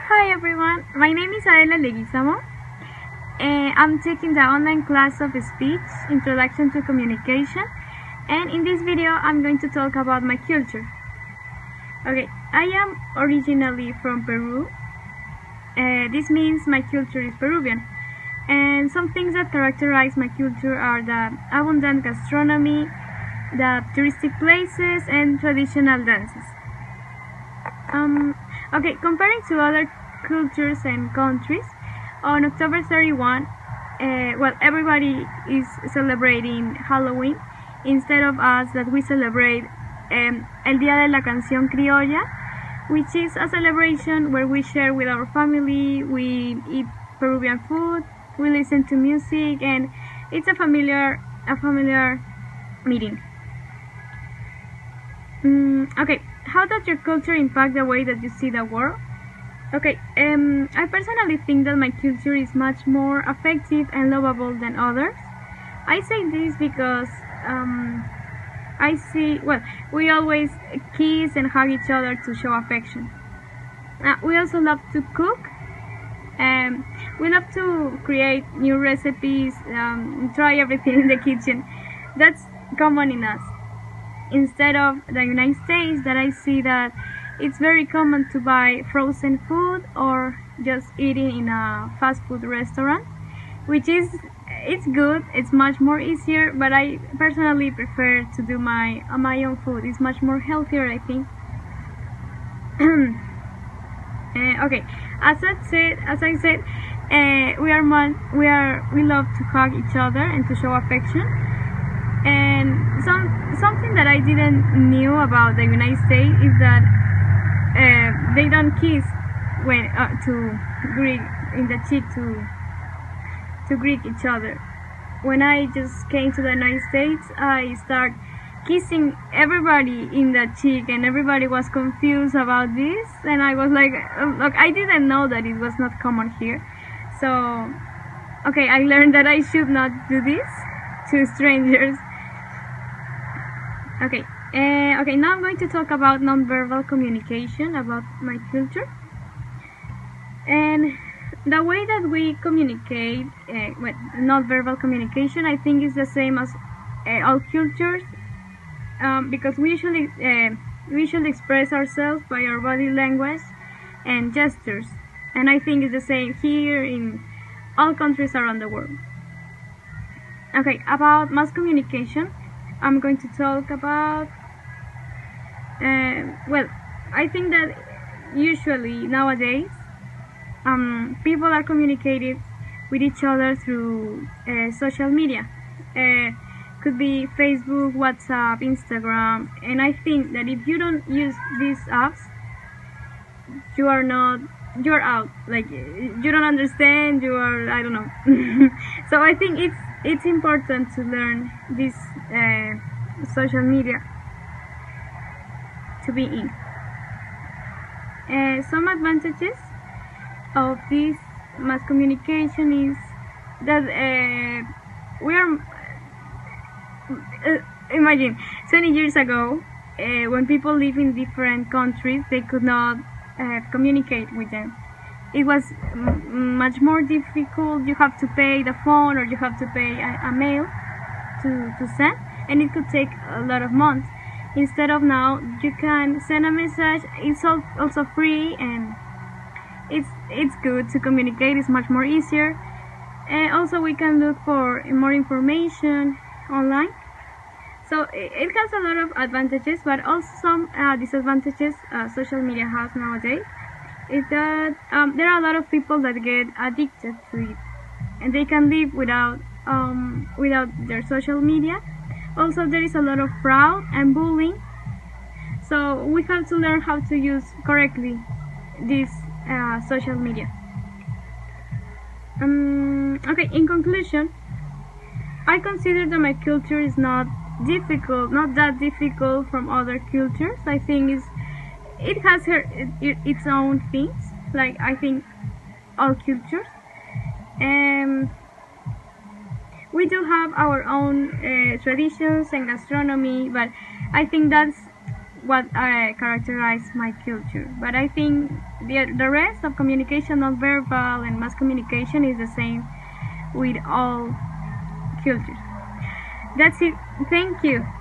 Hi everyone, my name is Adela Leguizamo. I'm taking the online class of speech, Introduction to Communication, and in this video I'm going to talk about my culture. Okay, I am originally from Peru. This means my culture is Peruvian, and some things that characterize my culture are the abundant gastronomy, the touristic places, and traditional dances. Okay, comparing to other cultures and countries, on October 31, everybody is celebrating Halloween instead of us that we celebrate El Día de la Canción Criolla, which is a celebration where we share with our family, we eat Peruvian food, we listen to music, and it's a familiar meeting. Okay, how does your culture impact the way that you see the world? Okay, I personally think that my culture is much more effective and lovable than others. I say this because we always kiss and hug each other to show affection. We also love to cook. We love to create new recipes, try everything in the kitchen. That's common in us. Instead of the United States, that I see that it's very common to buy frozen food or just eating in a fast food restaurant, which is it's good, it's much more easier, but I personally prefer to do my own food. It's much more healthier, I think. Okay, as I said, we love to hug each other and to show affection. And something that I didn't knew about the United States is that they don't kiss when to greet in the cheek to greet each other. When I just came to the United States, I start kissing everybody in the cheek, and everybody was confused about this. And I was like, look, I didn't know that it was not common here. So, okay, I learned that I should not do this to strangers. Okay, now I'm going to talk about nonverbal communication, about my culture. And the way that we communicate, nonverbal communication, I think is the same as all cultures, because we usually express ourselves by our body language and gestures. And I think it's the same here in all countries around the world. Okay, about mass communication, I'm going to talk about, I think that usually nowadays people are communicating with each other through social media. Could be Facebook, WhatsApp, Instagram, and I think that if you don't use these apps, you're out. Like, you don't understand, I don't know. So I think it's important to learn this social media to be in. Some advantages of this mass communication is that imagine 20 years ago, when people live in different countries, they could not communicate with them. It was much more difficult. You have to pay the phone, or you have to pay a mail to send, and it could take a lot of months. Instead of now, you can send a message. It's also free, and it's good to communicate. It's much more easier, and also we can look for more information online. So it has a lot of advantages, but also some disadvantages social media has nowadays is that there are a lot of people that get addicted to it, and they can live without their social media. Also, there is a lot of fraud and bullying, so we have to learn how to use correctly this social media. Okay, in conclusion, I consider that my culture is not that difficult from other cultures. I think it has its own things, like I think all cultures. We do have our own traditions and gastronomy, but I think that's what characterized my culture. But I think the rest of communication, non-verbal and mass communication, is the same with all cultures. That's it. Thank you.